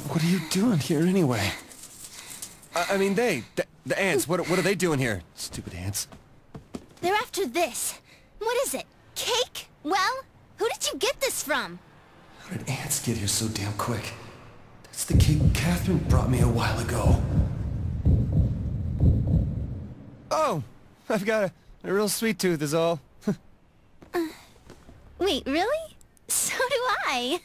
What are you doing here anyway? I mean, the ants, what are they doing here? Stupid ants. They're after this. What is it? Cake? Well, who did you get this from? How did ants get here so damn quick? That's the cake Katherine brought me a while ago. Oh, I've got a real sweet tooth is all. Wait, really? So do I.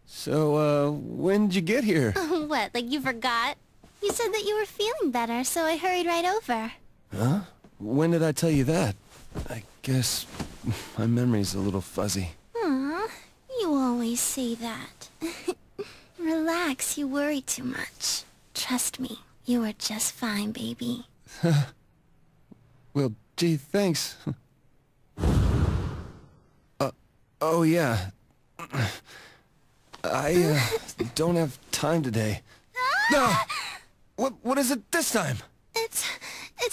So, when'd you get here? What, like you forgot? You said that you were feeling better, so I hurried right over. Huh? When did I tell you that? I guess my memory's a little fuzzy. Aw, you always say that. Relax, you worry too much. Trust me, you are just fine, baby. Well, gee, thanks. Oh yeah. I, don't have time today. No! What is it this time? It's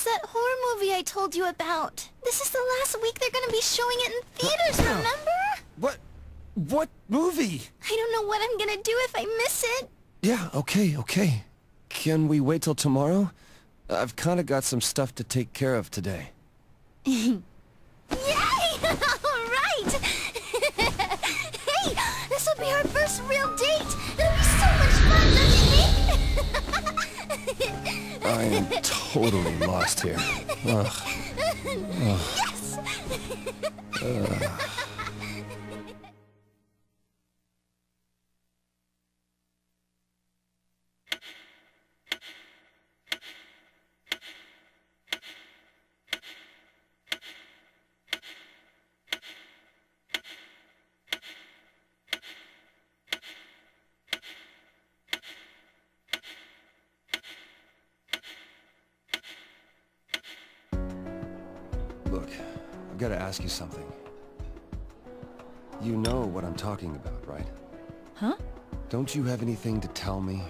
that horror movie I told you about. This is the last week they're gonna be showing it in theaters, remember? What movie? I don't know what I'm gonna do if I miss it. Yeah, okay. Can we wait till tomorrow? I've kinda got some stuff to take care of today. Yay! Alright! Hey, this will be our first real date! It'll be so much fun, don't you think? I am totally lost here. Ugh. Yes! Look, I've got to ask you something. You know what I'm talking about, right? Huh? Don't you have anything to tell me?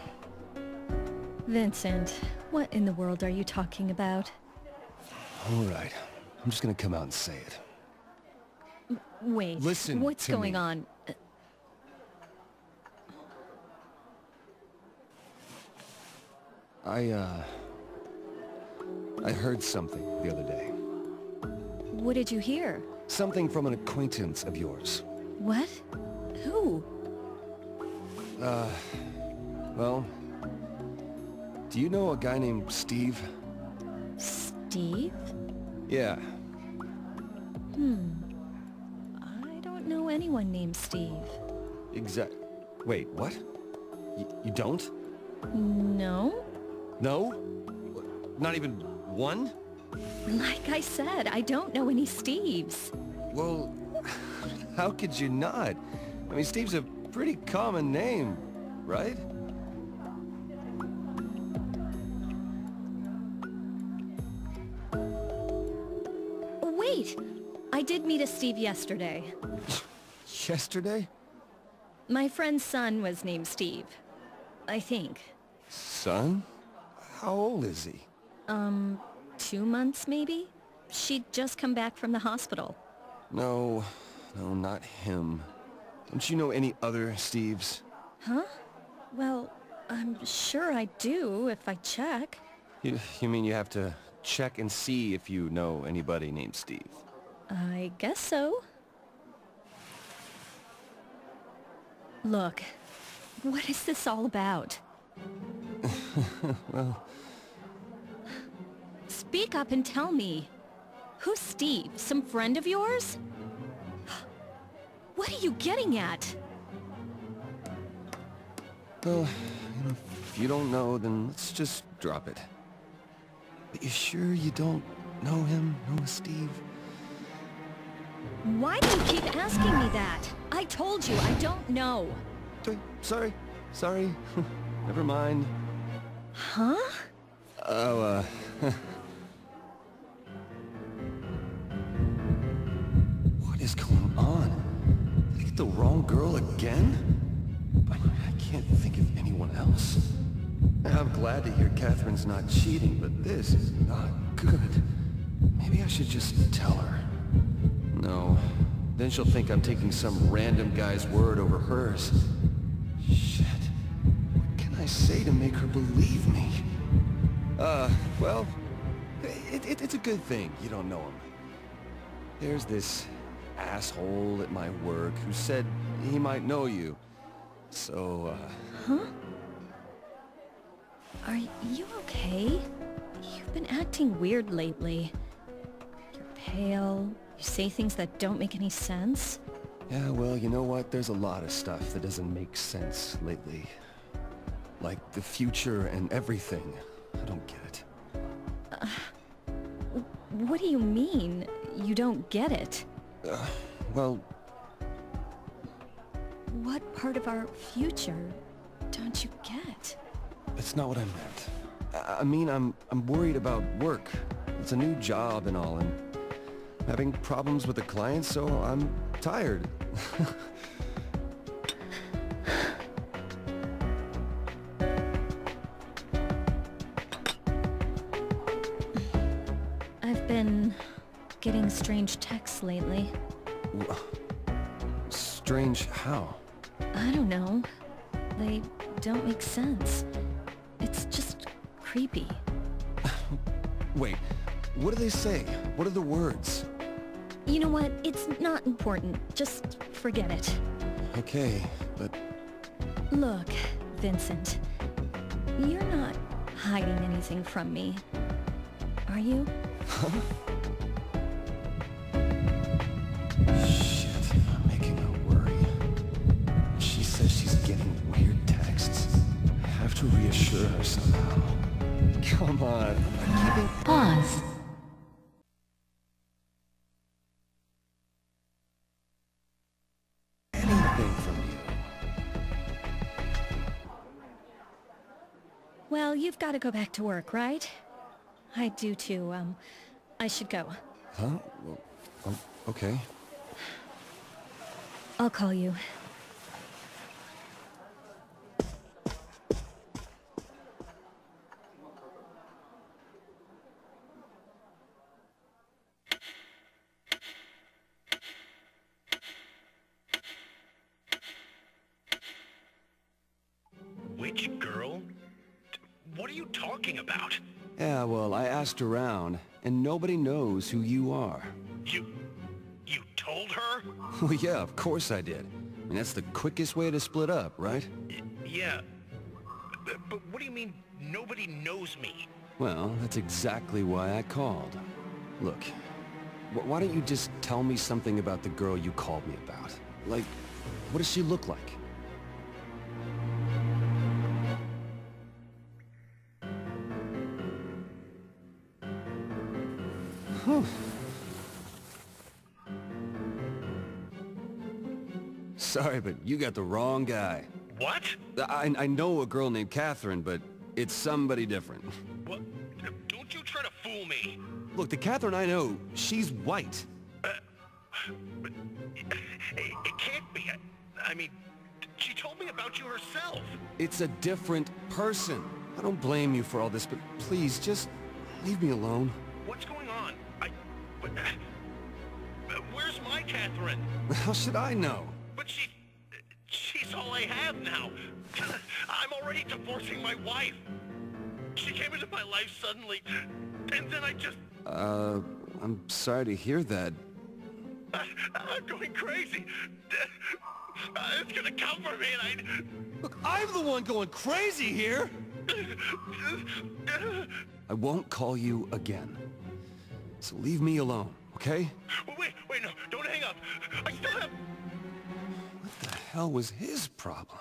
Vincent, what in the world are you talking about? All right. I'm just gonna come out and say it. Wait, Listen what's to going me. on? I heard something the other day. What did you hear? Something from an acquaintance of yours. What? Who? Well, do you know a guy named Steve? Steve? Yeah. I don't know anyone named Steve. Wait, what? You don't? No? No? Not even one? Like I said, I don't know any Steves. Well, how could you not? I mean, Steve's a pretty common name, right? Wait! I did meet a Steve yesterday. Yesterday? My friend's son was named Steve. I think. Son? How old is he? 2 months maybe? She'd just come back from the hospital. No, not him. Don't you know any other Steves? Huh? Well, I'm sure I do if I check. You mean you have to check and see if you know anybody named Steve? I guess so. Look, what is this all about? Well... Speak up and tell me. Who's Steve? Some friend of yours? What are you getting at? Well, if you don't know, then let's just drop it. But you sure you don't know him, know Steve? Why do you keep asking me that? I told you, I don't know. Sorry. Never mind. Huh? Oh, What is going on? Did I get the wrong girl again? I can't think of anyone else. I'm glad to hear Catherine's not cheating, but this is not good. Maybe I should just tell her. No. Then she'll think I'm taking some random guy's word over hers. Shit. What can I say to make her believe me? Well, it's a good thing you don't know him. There's this asshole at my work who said he might know you. So, Huh? Are you okay? You've been acting weird lately. You're pale. You say things that don't make any sense. Yeah, well, you know what? There's a lot of stuff that doesn't make sense lately. Like the future and everything. I don't get it. What do you mean? You don't get it? Well... What part of our future don't you get? That's not what I meant. I mean, I'm worried about work. It's a new job and all, and having problems with the clients, so I'm tired. I've been getting strange texts lately. Strange how? I don't know. They don't make sense. It's just creepy. Wait, what do they say? What are the words? You know what? It's not important. Just forget it. Okay, but... Look, Vincent. You're not hiding anything from me. Are you? Huh? Shit, I'm making her worry. She says she's getting weird texts. I have to reassure her somehow. Come on, I'm not keeping... Pause. anything from you. Well, you've got to go back to work, right? I do too. I should go. Huh? Well, oh, okay. I'll call you. Which girl? What are you talking about? Yeah, well, I asked around, and nobody knows who you are. You told her? Well, yeah, of course I did. I mean, that's the quickest way to split up, right? Yeah. But what do you mean, nobody knows me? Well, that's exactly why I called. Look, why don't you just tell me something about the girl you called me about? Like, what does she look like? Huh. Sorry, but you got the wrong guy. What? I know a girl named Katherine, but it's somebody different. What? Don't you try to fool me. Look, the Katherine I know, she's white. But it can't be. I mean, she told me about you herself. It's a different person. I don't blame you for all this, but please, just leave me alone. What's going on? Where's my Katherine? How should I know? But she's all I have now. I'm already divorcing my wife. She came into my life suddenly, and then I just... I'm sorry to hear that. I'm going crazy. It's gonna come for me, and Look, I'm the one going crazy here! I won't call you again. So leave me alone, okay? Wait, no, don't hang up. I still have... What the hell was his problem?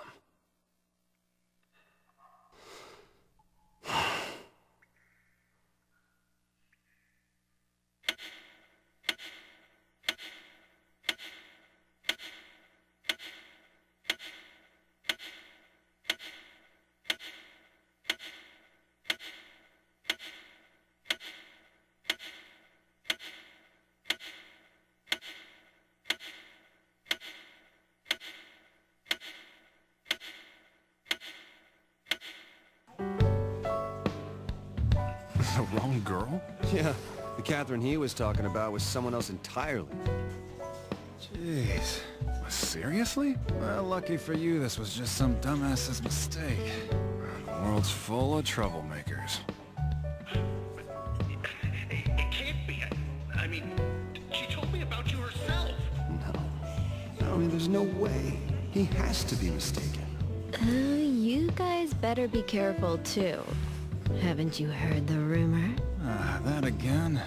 the wrong girl? Yeah, the Catherine he was talking about was someone else entirely. Jeez. Seriously? Well, lucky for you, this was just some dumbass's mistake. The world's full of troublemakers. It can't be. I mean, she told me about you herself. No, I mean, there's no way. He has to be mistaken. You guys better be careful too. Haven't you heard the rumor? Ah, that again?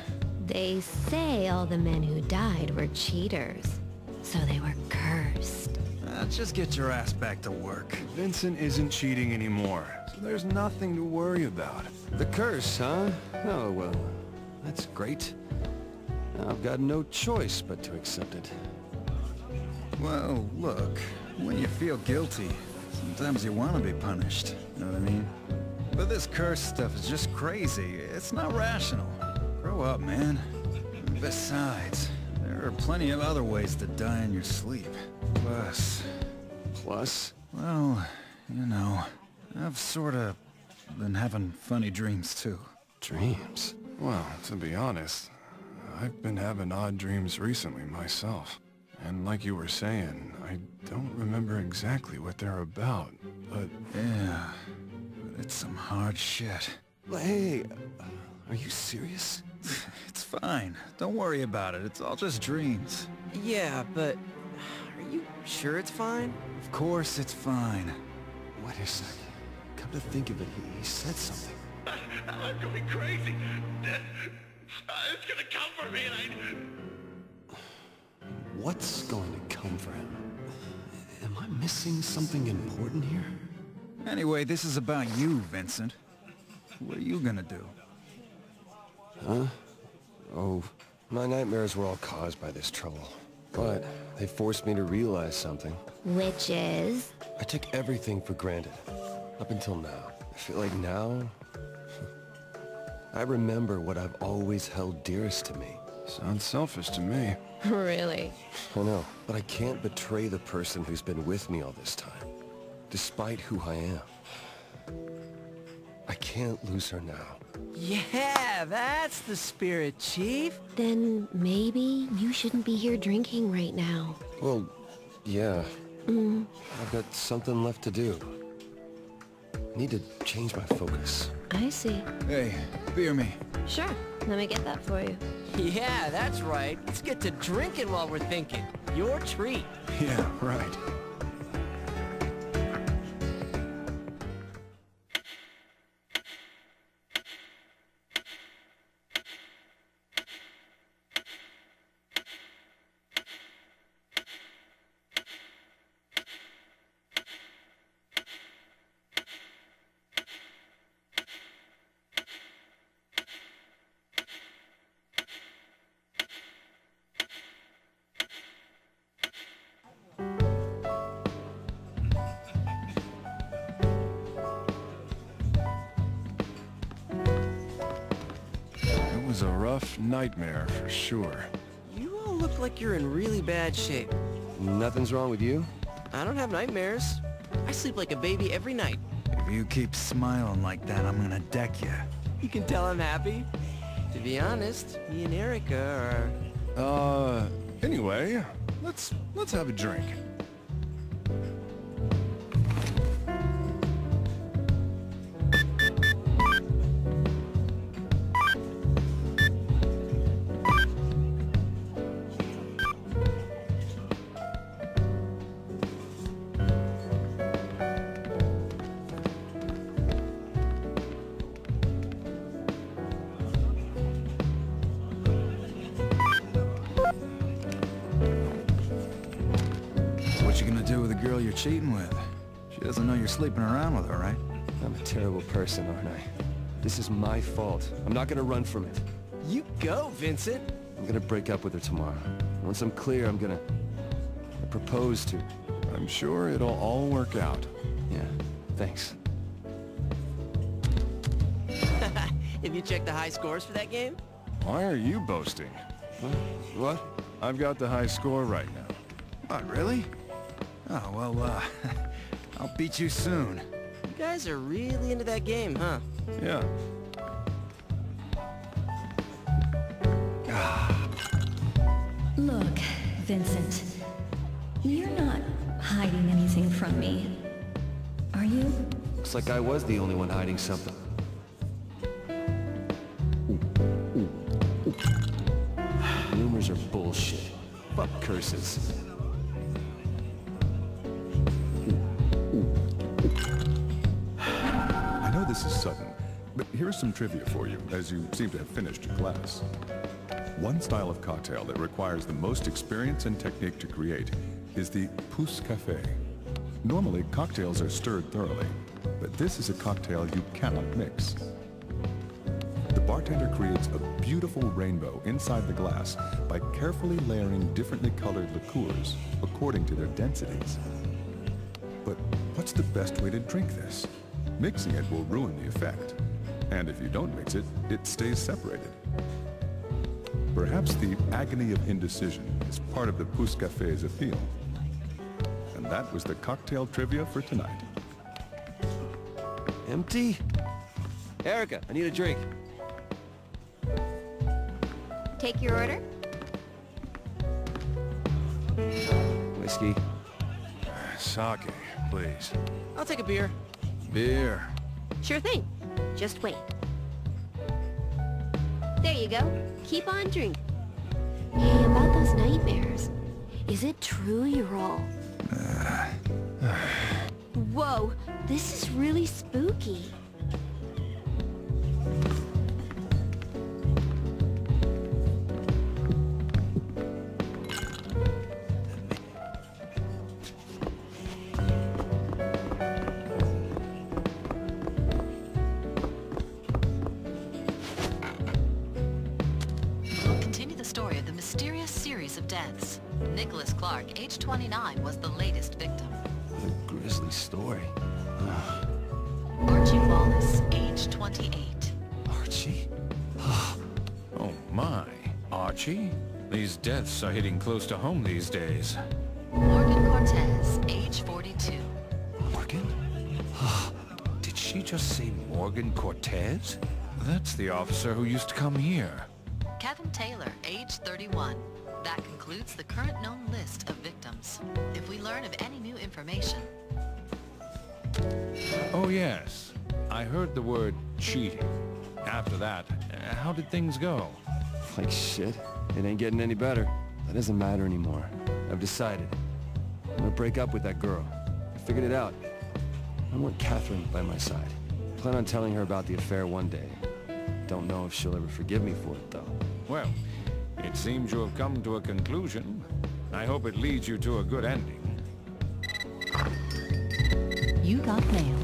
They say all the men who died were cheaters. So they were cursed. Just get your ass back to work. Vincent isn't cheating anymore, so there's nothing to worry about. The curse, huh? Oh, well, that's great. I've got no choice but to accept it. Well, look, when you feel guilty, sometimes you want to be punished. Know what I mean? But this curse stuff is just crazy. It's not rational. Grow up, man. Besides, there are plenty of other ways to die in your sleep. Plus? Well, you know, I've sorta been having funny dreams too. Dreams? Well, to be honest, I've been having odd dreams recently myself. And like you were saying, I don't remember exactly what they're about, but... Yeah, but it's some hard shit. Hey, are you serious? It's fine. Don't worry about it. It's all just dreams. Yeah, but are you sure it's fine? Of course it's fine. Wait a second. Come to think of it, he said something. I'm going crazy. It's gonna come for me, and What's going to come for him? Am I missing something important here? Anyway, this is about you, Vincent. What are you gonna do? Huh? Oh, my nightmares were all caused by this trouble. But they forced me to realize something. Which is? I took everything for granted. Up until now. I feel like now... I remember what I've always held dearest to me. Sounds selfish to me. Really? I know, but I can't betray the person who's been with me all this time. Despite who I am. I can't lose her now. Yeah, that's the spirit, Chief. Then maybe you shouldn't be here drinking right now. Well, yeah. I've got something left to do. I need to change my focus. I see. Hey, beer me. Sure, let me get that for you. Yeah, that's right. Let's get to drinking while we're thinking. Your treat. Yeah, right. It was a rough nightmare for sure. You all look like you're in really bad shape. Nothing's wrong with you? I don't have nightmares. I sleep like a baby every night. If you keep smiling like that, I'm gonna deck you. You can tell I'm happy. To be honest, me and Erica are... Anyway, let's have a drink. What you gonna do with the girl you're cheating with? She doesn't know you're sleeping around with her, right? I'm a terrible person, aren't I? This is my fault. I'm not gonna run from it. You go, Vincent. I'm gonna break up with her tomorrow. Once I'm clear, I'm gonna propose to... I'm sure it'll all work out. Yeah, thanks. Have you checked the high scores for that game? Why are you boasting? What? I've got the high score right now. What, really? Oh, well, I'll beat you soon. You guys are really into that game, huh? Yeah. Look, Vincent, you're not hiding anything from me, are you? Looks like I was the only one hiding something. Rumors are bullshit. Fuck curses. I know this is sudden, but here's some trivia for you, as you seem to have finished your class. One style of cocktail that requires the most experience and technique to create is the pousse café. Normally, cocktails are stirred thoroughly, but this is a cocktail you cannot mix. The bartender creates a beautiful rainbow inside the glass by carefully layering differently colored liqueurs according to their densities. But what's the best way to drink this? Mixing it will ruin the effect. And if you don't mix it, it stays separated. Perhaps the agony of indecision is part of the pousse café's appeal. And that was the cocktail trivia for tonight. Empty? Erica, I need a drink. Take your order? Whiskey. Sake, please. I'll take a beer. Beer. Sure thing. Just wait. There you go. Keep on drinking. Hey, about those nightmares. Is it true you're all... Whoa, this is really spooky. Deaths. Nicholas Clark, age 29, was the latest victim. What a grisly story. Archie Wallace, age 28. Archie? Oh my. Archie? These deaths are hitting close to home these days. Morgan Cortez, age 42. Morgan? Did she just say Morgan Cortez? That's the officer who used to come here. Kevin Taylor, age 31. That concludes the current known list of victims. If we learn of any new information... Oh yes. I heard the word cheating. After that, how did things go? Like shit. It ain't getting any better. That doesn't matter anymore. I've decided. I'm gonna break up with that girl. I figured it out. I want Katherine by my side. Plan on telling her about the affair one day. Don't know if she'll ever forgive me for it, though. Well, it seems you have come to a conclusion. I hope it leads you to a good ending. You got mail.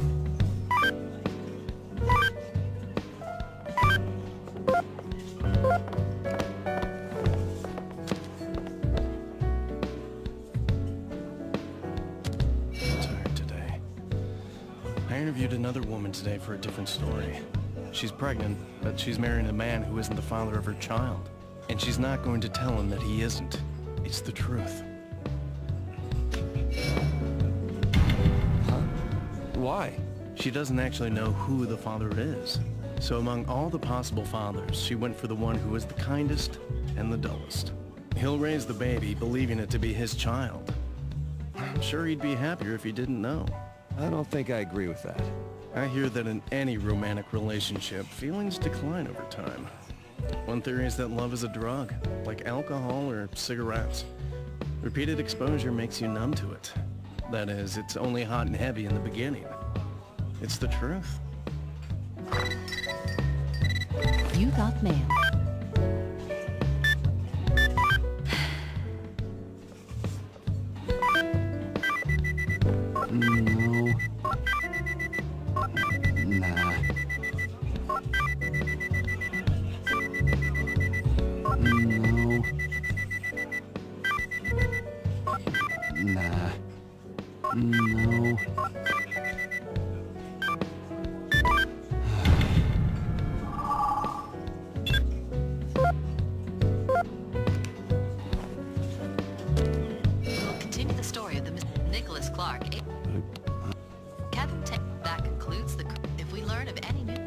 I'm tired today. I interviewed another woman today for a different story. She's pregnant, but she's marrying a man who isn't the father of her child. And she's not going to tell him that he isn't. It's the truth. Huh? Why? She doesn't actually know who the father is. So among all the possible fathers, she went for the one who is the kindest and the dullest. He'll raise the baby, believing it to be his child. I'm sure he'd be happier if he didn't know. I don't think I agree with that. I hear that in any romantic relationship, feelings decline over time. One theory is that love is a drug, like alcohol or cigarettes. Repeated exposure makes you numb to it. That is, it's only hot and heavy in the beginning. It's the truth. You got mail. No. Nah. No. Nah. No. We'll continue the story of the Nicholas Clark. Kevin that concludes the... If we learn of any new...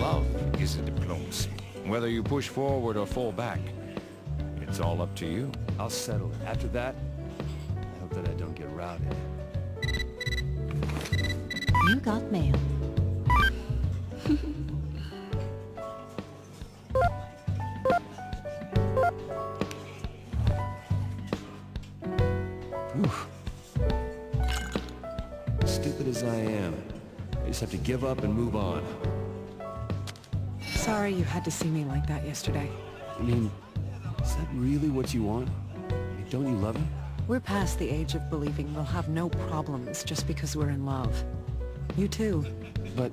Love is a diplomacy. Whether you push forward or fall back, it's It's all up to you. I'll settle it. After that, I hope that I don't get routed. You got mail. Stupid as I am, I just have to give up and move on. Sorry you had to see me like that yesterday. I mean, is that really what you want? I mean, don't you love him? We're past the age of believing we'll have no problems just because we're in love. You too. But...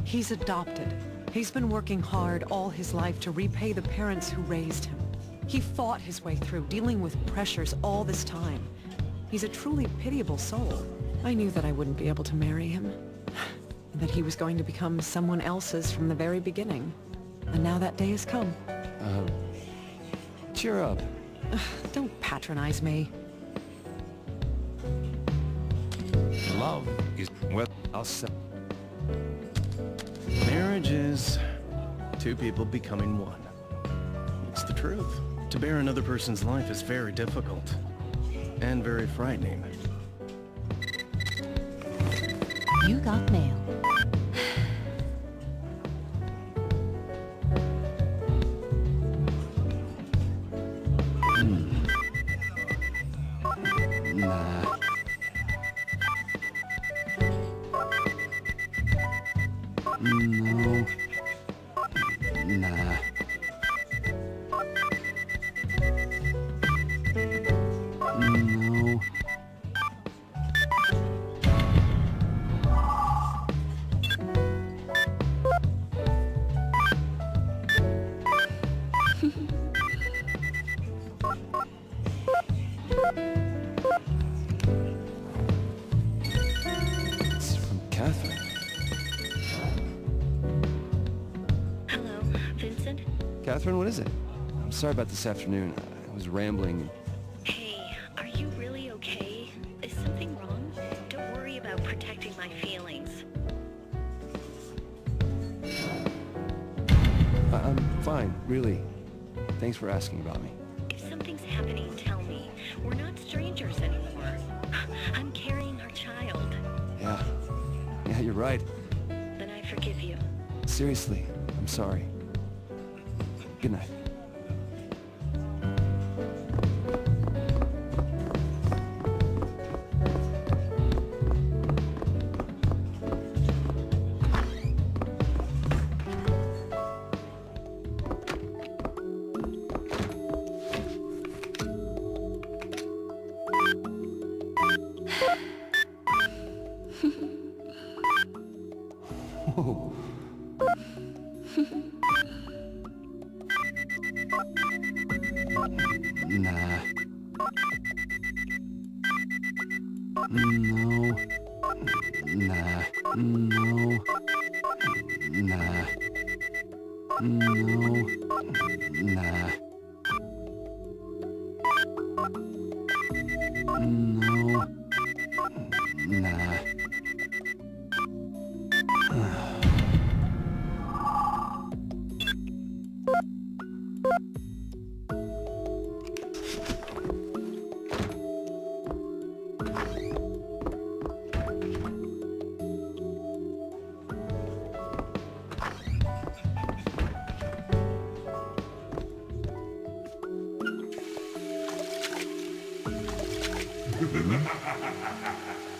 He's adopted. He's been working hard all his life to repay the parents who raised him. He fought his way through, dealing with pressures all this time. He's a truly pitiable soul. I knew that I wouldn't be able to marry him. And that he was going to become someone else's from the very beginning. And now that day has come. Cheer up. Don't patronize me. Love is what I'll say. Marriage is two people becoming one. It's the truth. To bear another person's life is very difficult. And very frightening. You got mail. Nah. No. Nah. No. It's from Katherine. Hello, Vincent? Katherine, what is it? I'm sorry about this afternoon. I was rambling. Hey, are you really okay? Is something wrong? Don't worry about protecting my feelings. I'm fine, really. Thanks for asking about me. If something's happening, tell me. We're not strangers anymore. I'm carrying our child. Yeah. Yeah, you're right. Then I forgive you. Seriously, I'm sorry. Good night. Whoa. Nah. No. Nah. No. Nah. No. Nah. No. Nah.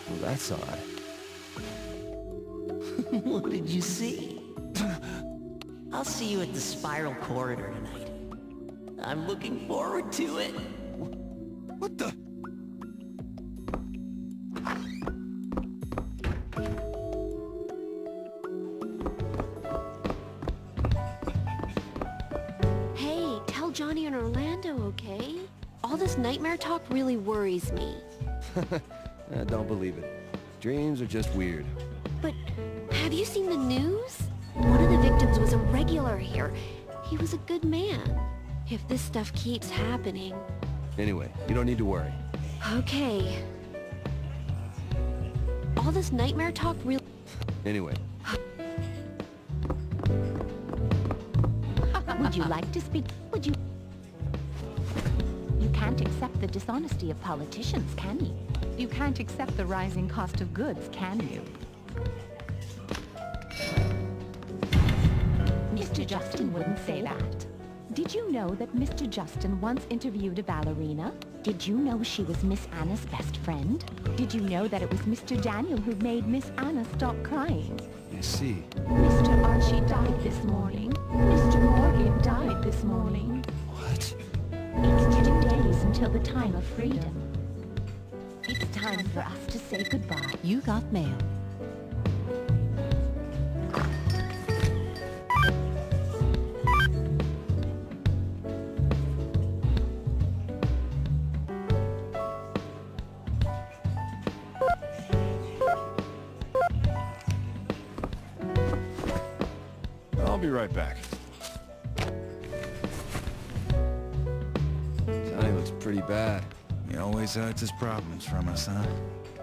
Well, that's odd. What did you see? I'll see you at the Spiral Corridor tonight. I'm looking forward to it. What the? Hey, tell Johnny and Orlando, okay? All this nightmare talk really worries me. Don't believe it. Dreams are just weird. But have you seen the news? One of the victims was a regular here. He was a good man. If this stuff keeps happening... Anyway, you don't need to worry. Okay. All this nightmare talk really... Anyway. Would you like to speak? Would you... can't accept the dishonesty of politicians, can you? You can't accept the rising cost of goods, can you? Mr. Justin wouldn't say that. Did you know that Mr. Justin once interviewed a ballerina? Did you know she was Miss Anna's best friend? Did you know that it was Mr. Daniel who made Miss Anna stop crying? I see. Mr. Archie died this morning. Mr. Morgan died this morning. What? It's 2 days until the time of freedom. It's time for us to say goodbye. You got mail. I'll be right back. Johnny looks pretty bad. He always hides his problems from us, huh?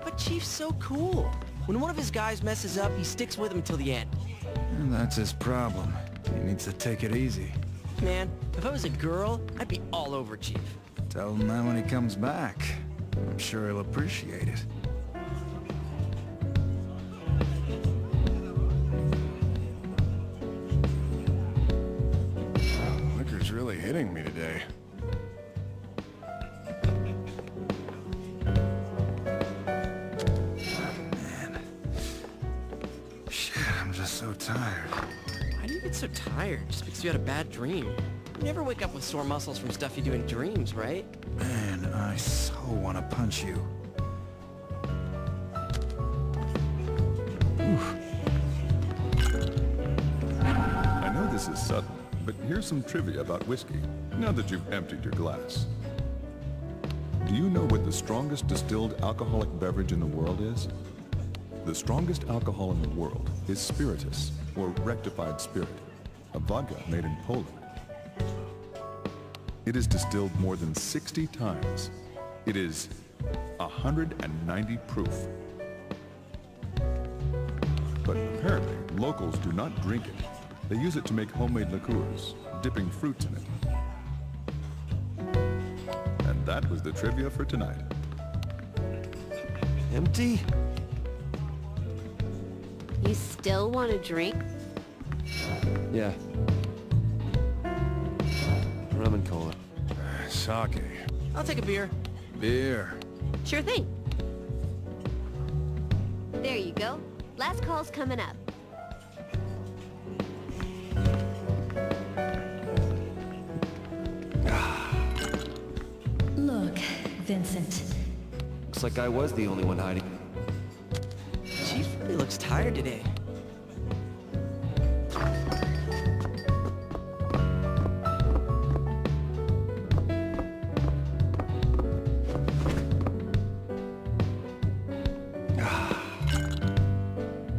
But Chief's so cool. When one of his guys messes up, he sticks with him till the end. And that's his problem. He needs to take it easy. Man, if I was a girl, I'd be all over Chief. Tell him that when he comes back. I'm sure he'll appreciate it. Liquor's really hitting me today. Man. Shit, I'm just so tired. Why do you get so tired? Just because you had a bad dream? You never wake up with sore muscles from stuff you do in dreams, right? Man, I so want to punch you. I know this is sudden, but here's some trivia about whiskey, now that you've emptied your glass. Do you know what the strongest distilled alcoholic beverage in the world is? The strongest alcohol in the world is spiritus, or rectified spirit, a vodka made in Poland. It is distilled more than 60 times. It is 190 proof. But apparently, locals do not drink it. They use it to make homemade liqueurs, dipping fruits in it. And that was the trivia for tonight. Empty? You still want to drink? Yeah. Rum and cola. Sake. I'll take a beer. Beer. Sure thing. There you go. Last call's coming up. Look, Vincent. Looks like I was the only one hiding. Chief really looks tired today.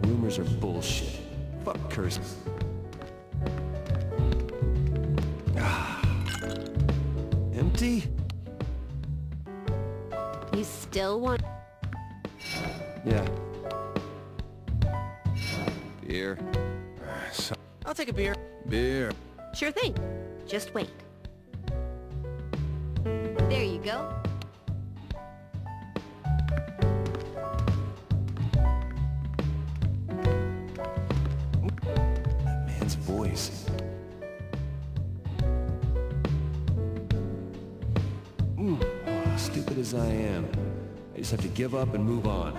Rumors are bullshit. Fuck curses. Empty? You still want... Yeah. Beer. I'll take a beer. Beer. Sure thing. Just wait. There you go. That man's voice. Stupid as I am, I just have to give up and move on.